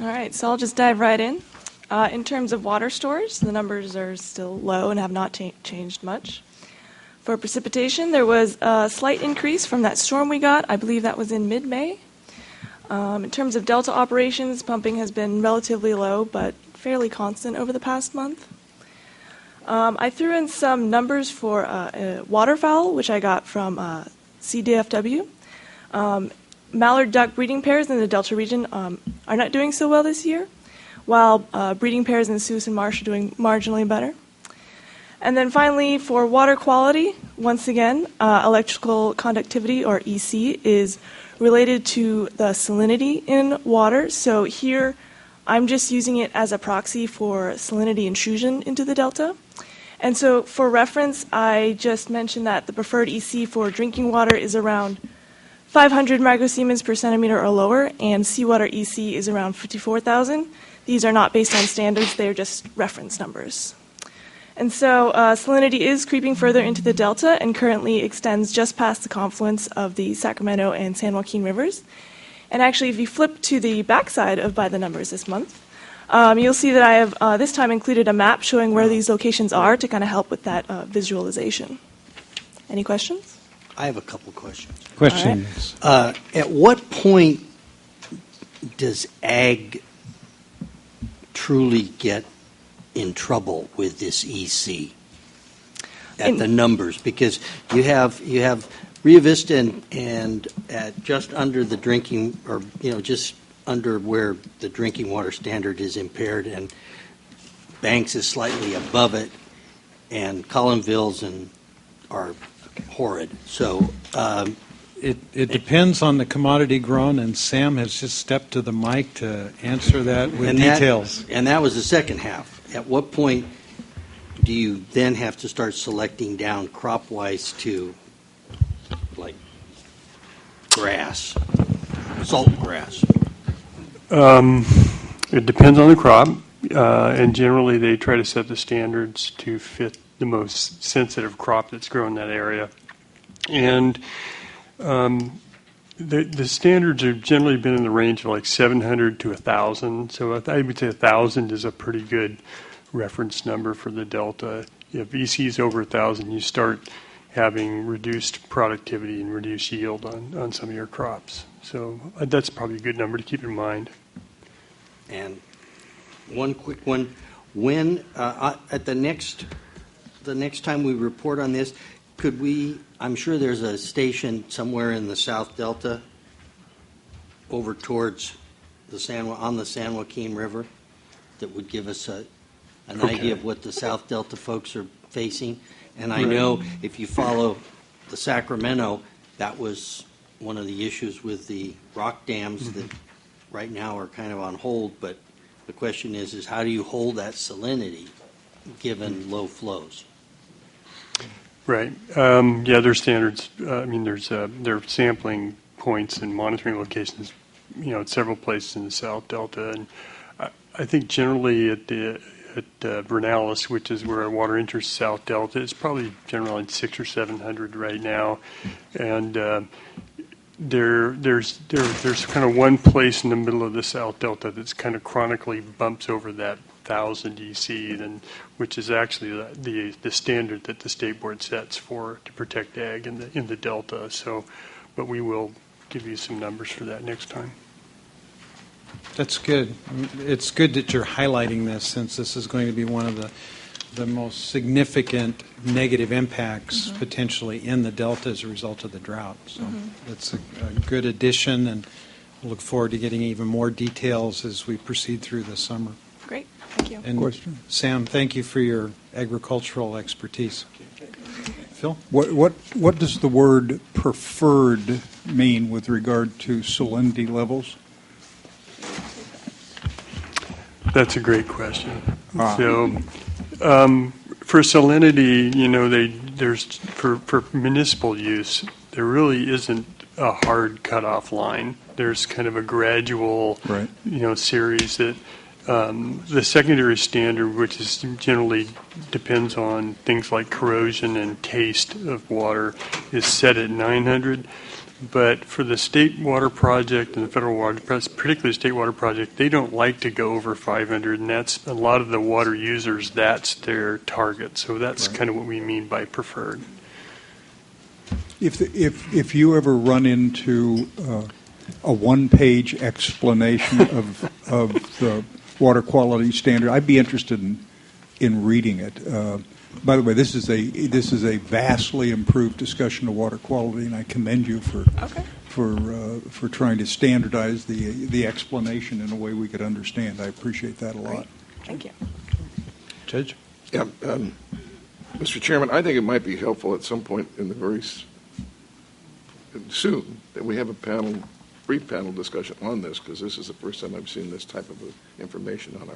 All right, so I'll just dive right in. In terms of water stores, the numbers are still low and have not changed much. For precipitation, there was a slight increase from that storm we got. I believe that was in mid-May. In terms of delta operations, pumping has been relatively low, but fairly constant over the past month. I threw in some numbers for waterfowl, which I got from CDFW. Mallard duck breeding pairs in the Delta region are not doing so well this year, while breeding pairs in Sioux and Marsh are doing marginally better. And then finally, for water quality, once again, electrical conductivity, or EC, is related to the salinity in water. So here, I'm just using it as a proxy for salinity intrusion into the delta. And so for reference, I just mentioned that the preferred EC for drinking water is around 500 microsiemens per centimeter or lower, and seawater EC is around 54,000. These are not based on standards, they're just reference numbers. And so salinity is creeping further into the delta and currently extends just past the confluence of the Sacramento and San Joaquin rivers. And actually, if you flip to the backside of By the Numbers this month, you'll see that I have this time included a map showing where these locations are to kind of help with that visualization. Any questions? I have a couple questions. Questions? At what point does ag truly get in trouble with this EC at the numbers? Because you have Rio Vista and at just under the drinking, or just under where the drinking water standard is impaired, and Banks is slightly above it, and Collinville's are horrid. So it depends on the commodity grown, and Sam has just stepped to the mic to answer that with details. And that was the second half. At what point do you then have to start selecting down crop-wise to, like, grass, salt grass? It depends on the crop, and generally they try to set the standards to fit the most sensitive crop that's grown in that area. And the standards have generally been in the range of like 700 to 1,000. So I would say 1,000 is a pretty good reference number for the delta. If EC is over 1,000, you start having reduced productivity and reduced yield on some of your crops. So that's probably a good number to keep in mind. And one quick one: when at the next time we report on this, could we? I'm sure there's a station somewhere in the South Delta, over towards the San Joaquin River, that would give us an idea of what the South Delta folks are facing. And I know if you follow the Sacramento, that was one of the issues with the rock dams that right now are kind of on hold. But the question is how do you hold that salinity given low flows? Right. Yeah, there's standards. I mean, there are sampling points and monitoring locations, at several places in the South Delta. And I think generally at Vernalis, which is where our water enters South Delta, it's probably generally 600 or 700 right now. And there's kind of one place in the middle of the South Delta that's kind of chronically bumps over that 1,000 EC, which is actually the standard that the state board sets for to protect ag in the Delta. So, but we will give you some numbers for that next time. That's good. It's good that you're highlighting this, since this is going to be one of the most significant negative impacts potentially in the Delta as a result of the drought. So that's a good addition, and we'll look forward to getting even more details as we proceed through the summer. Great. Thank you. And question. Sam, thank you for your agricultural expertise. Phil? What does the word preferred mean with regard to salinity levels? That's a great question. So, for salinity, there's for municipal use, there really isn't a hard cutoff line. There's kind of a gradual, series that the secondary standard, which is generally depends on things like corrosion and taste of water, is set at 900. But for the state water project and the federal water, particularly the state water project, they don't like to go over 500, and that's a lot of the water users, that's their target. So that's kind of what we mean by preferred. If you ever run into a one-page explanation of the water quality standard, I'd be interested in reading it. By the way, this is a vastly improved discussion of water quality, and I commend you for trying to standardize the explanation in a way we could understand. I appreciate that a lot. Thank you. Judge? Yeah, Mr. Chairman, I think it might be helpful at some point in the soon that we have a brief panel discussion on this, because this is the first time I've seen this type of information on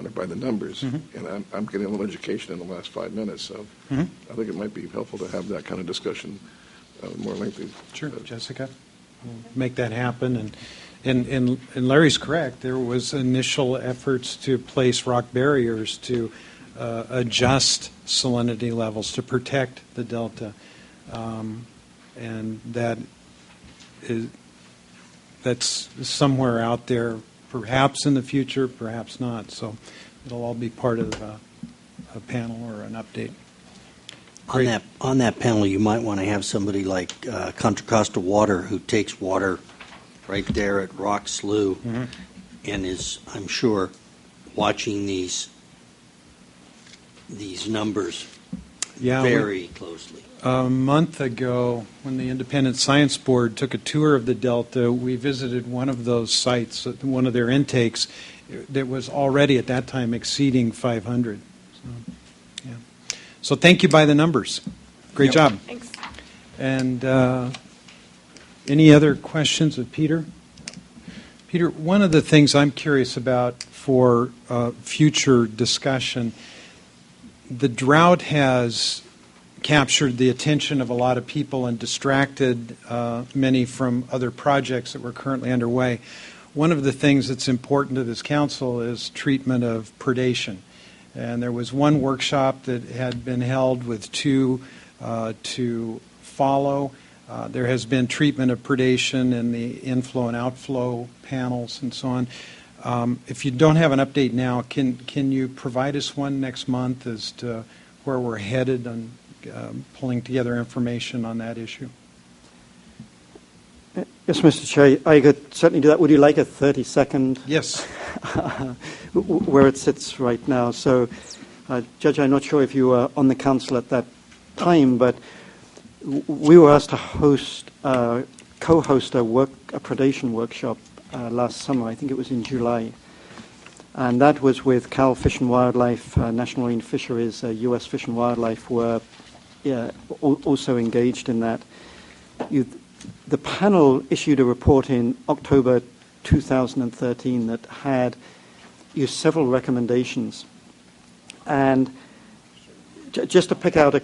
it by the numbers, and I'm getting a little education in the last 5 minutes, so I think it might be helpful to have that kind of discussion more lengthy. Sure, Jessica, we'll make that happen. And Larry's correct. There was initial efforts to place rock barriers to adjust salinity levels to protect the delta, and that's somewhere out there. Perhaps in the future, perhaps not. So it'll all be part of a panel or an update. On that panel, you might want to have somebody like Contra Costa Water, who takes water right there at Rock Slough and is, I'm sure, watching these numbers very closely. A month ago, when the Independent Science Board took a tour of the Delta, we visited one of those sites, one of their intakes, that was already at that time exceeding 500. So thank you by the numbers. Great job. Thanks. And any other questions of Peter? Peter, one of the things I'm curious about for future discussion, the drought has captured the attention of a lot of people and distracted many from other projects that were currently underway. One of the things that's important to this council is treatment of predation. And there was one workshop that had been held with two to follow. There has been treatment of predation in the inflow and outflow panels and so on. If you don't have an update now, can you provide us one next month as to where we're headed on pulling together information on that issue? Yes, Mr. Chair, I could certainly do that. Would you like a 30-second? Yes. Where it sits right now. So, Judge, I'm not sure if you were on the council at that time, but we were asked to co-host a predation workshop last summer. I think it was in July. And that was with Cal Fish and Wildlife, National Marine Fisheries, U.S. Fish and Wildlife were also engaged in that. The panel issued a report in October 2013 that had used several recommendations. And just to pick out a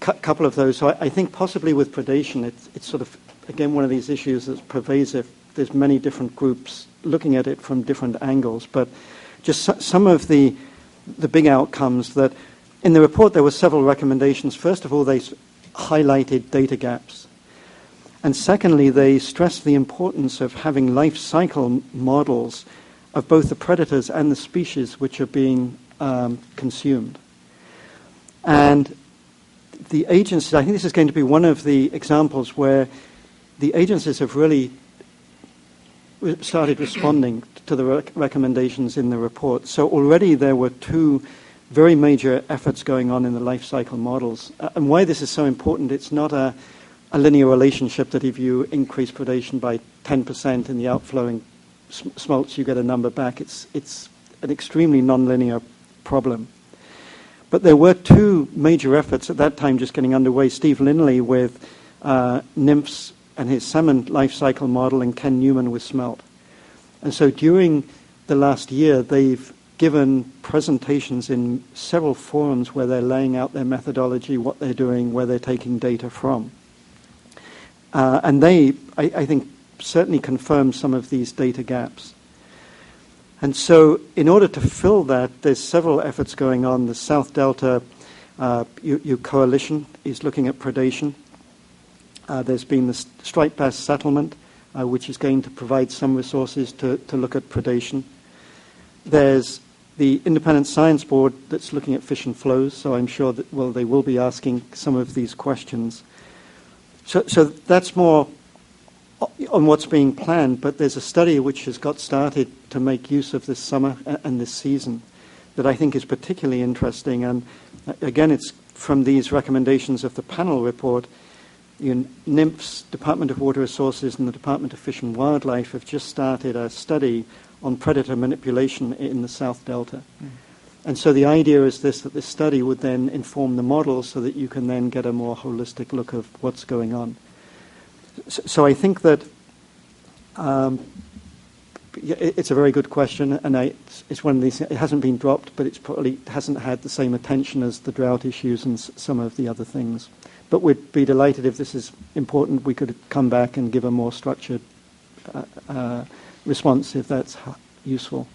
couple of those, so I think possibly with predation, it's sort of, again, one of these issues that's pervasive. There's many different groups looking at it from different angles, but just some of the big outcomes that in the report there were several recommendations. First of all, they highlighted data gaps. And secondly, they stressed the importance of having life cycle models of both the predators and the species which are being consumed. And the agencies, I think this is going to be one of the examples where the agencies have really started responding to the recommendations in the report. So already there were two very major efforts going on in the life cycle models. And why this is so important, it's not a linear relationship that if you increase predation by 10% in the outflowing smolts, you get a number back. It's an extremely nonlinear problem. But there were two major efforts at that time just getting underway. Steve Linley with nymphs and his salmon life cycle model, and Ken Newman with smelt. And so during the last year, they've given presentations in several forums where they're laying out their methodology, what they're doing, where they're taking data from. And they, I think, certainly confirm some of these data gaps. And so in order to fill that, there's several efforts going on. The South Delta Coalition is looking at predation. There's been the striped bass settlement, which is going to provide some resources to look at predation. There's the Independent Science Board that's looking at fish and flows, so I'm sure that, well, they will be asking some of these questions. So that's more on what's being planned, but there's a study which has got started to make use of this summer and this season that I think is particularly interesting. And again, it's from these recommendations of the panel report. NIMF's Department of Water Resources and the Department of Fish and Wildlife have just started a study on predator manipulation in the South Delta. And so the idea is that this study would then inform the model so that you can then get a more holistic look of what's going on. So I think that it's a very good question, and it's one of these. It hasn't been dropped, but it probably hasn't had the same attention as the drought issues and some of the other things. But we'd be delighted if this is important. We could come back and give a more structured response if that's useful.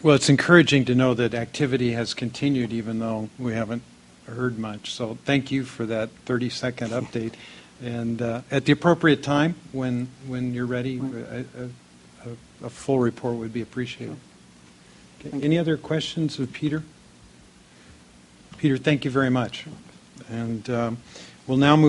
Well, it's encouraging to know that activity has continued even though we haven't heard much. So thank you for that 30-second update. And at the appropriate time, when you're ready, a full report would be appreciated. Okay. Any other questions of Peter? Peter, thank you very much. And we'll now move